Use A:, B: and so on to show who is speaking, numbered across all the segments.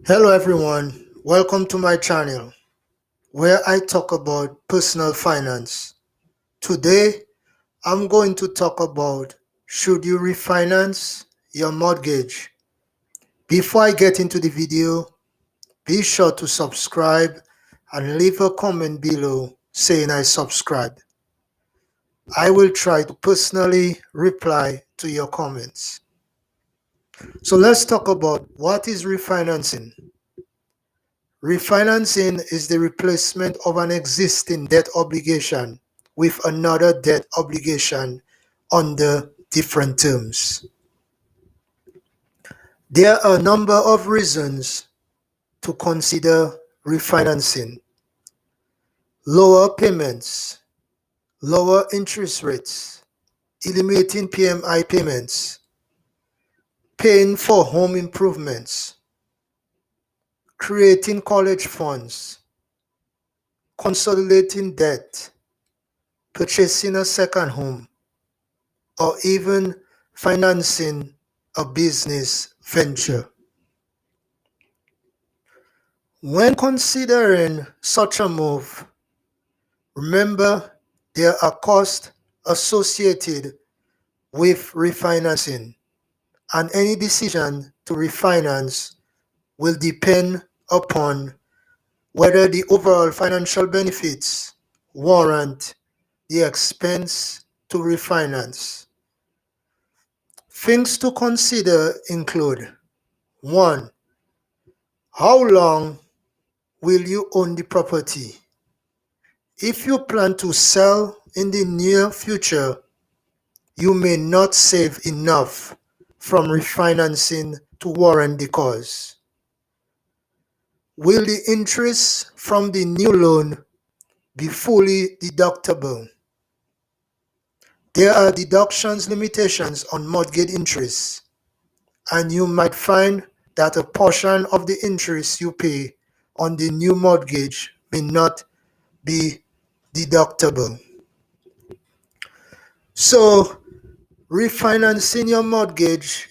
A: Hello everyone, welcome to my channel where I talk about personal finance. Today I'm going to talk about should you refinance your mortgage. Before I get into the video, be sure to subscribe and leave a comment below saying I subscribe. I will try to personally reply to your comments. So let's talk about what is refinancing. Refinancing is the replacement of an existing debt obligation with another debt obligation under different terms. There are a number of reasons to consider refinancing: lower payments, lower interest rates, eliminating PMI payments, paying for home improvements, creating college funds, consolidating debt, purchasing a second home, or even financing a business venture. When considering such a move, remember there are costs associated with refinancing, and any decision to refinance will depend upon whether the overall financial benefits warrant the expense to refinance. Things to consider include: 1. How long will you own the property? If you plan to sell in the near future, you may not save enough from refinancing to warrant the cost. Will the interest from the new loan be fully deductible? There are deductions limitations on mortgage interest, and you might find that a portion of the interest you pay on the new mortgage may not be deductible. So refinancing your mortgage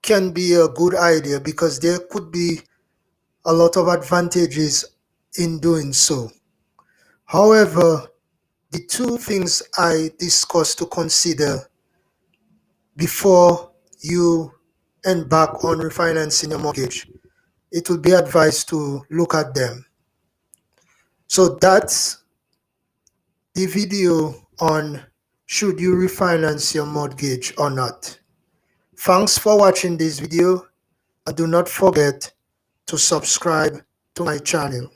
A: can be a good idea because there could be a lot of advantages in doing so. However, the two things I discussed to consider before you embark on refinancing your mortgage, it will be advised to look at them. So that's the video on should you refinance your mortgage or not. Thanks for watching this video, and do not forget to subscribe to my channel.